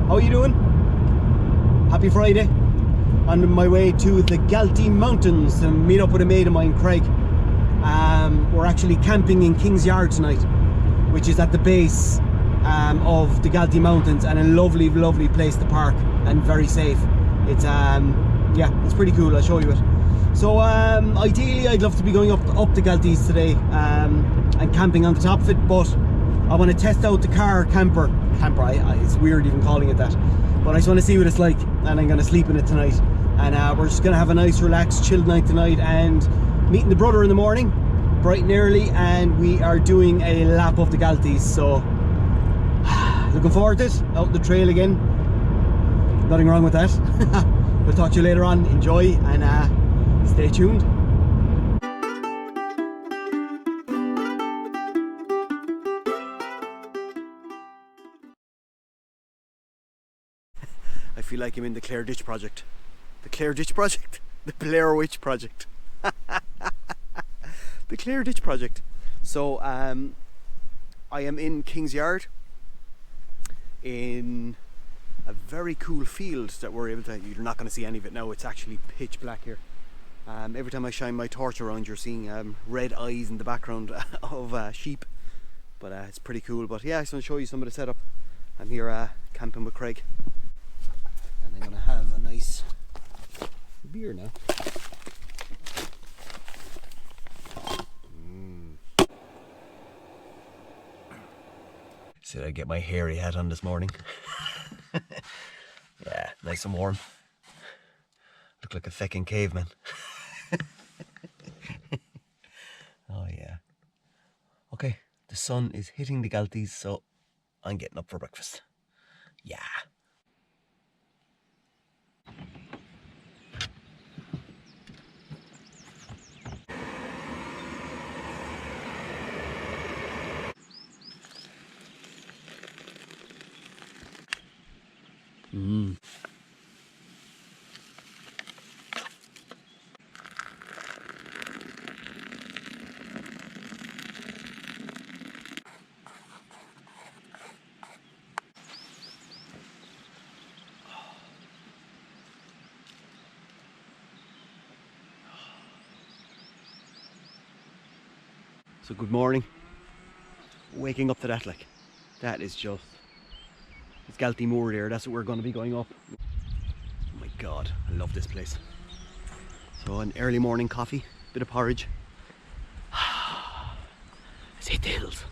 How are you doing? Happy Friday. On my way to the Galtee mountains to meet up with a mate of mine, Craig. We're actually camping in King's Yard tonight, which is at the base of the Galtee mountains, and a lovely, lovely place to park and very safe. It's yeah, it's pretty cool. I'll show you it. So ideally I'd love to be going up the Galtees today and camping on the top of it, but I want to test out the camper. It's weird even calling it that, but I just want to see what it's like, and I'm going to sleep in it tonight. And we're just going to have a nice relaxed chilled night tonight, and meeting the brother in the morning bright and early, and we are doing a lap of the Galtees. So looking forward to it. Out the trail again, nothing wrong with that. We'll talk to you later on. Enjoy, and stay tuned. I feel like I'm in the Clare Ditch project. The Clare Ditch project? The Blair Witch project. The Clare Ditch project. So I am in King's Yard in a very cool field that we're able to, you're not going to see any of it now, it's actually pitch black here. Every time I shine my torch around, you're seeing red eyes in the background of sheep, but it's pretty cool. But yeah, I just want to show you some of the setup. I'm here camping with Craig, and I'm going to have a nice beer now. Said I'd get my hairy hat on this morning. Yeah, nice and warm. Look like a feckin' caveman. Oh yeah. Okay, the sun is hitting the Galtees, so I'm getting up for breakfast. Yeah. So good morning. Waking up to that, like, that is just, it's Galtee Moor there, that's what we're going to be going up. Oh my god, I love this place. So an early morning coffee, bit of porridge. Let's hit the hills.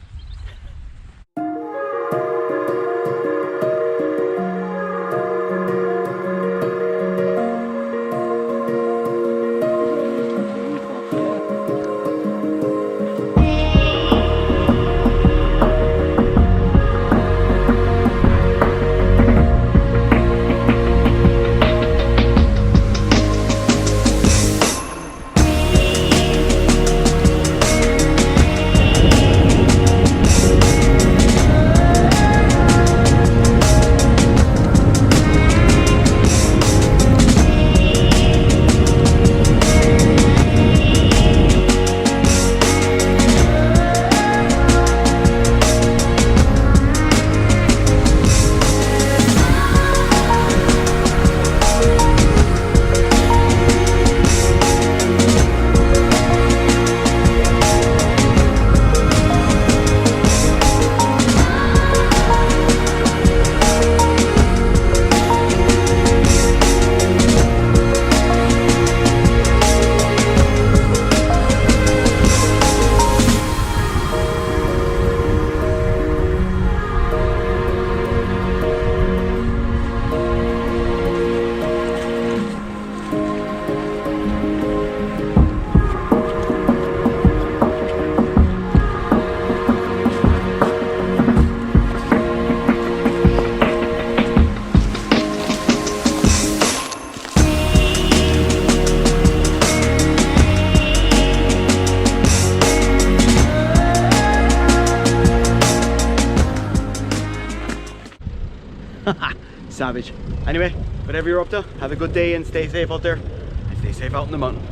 Savage. Anyway, whatever you're up to, have a good day and stay safe out there, and stay safe out in the mountain.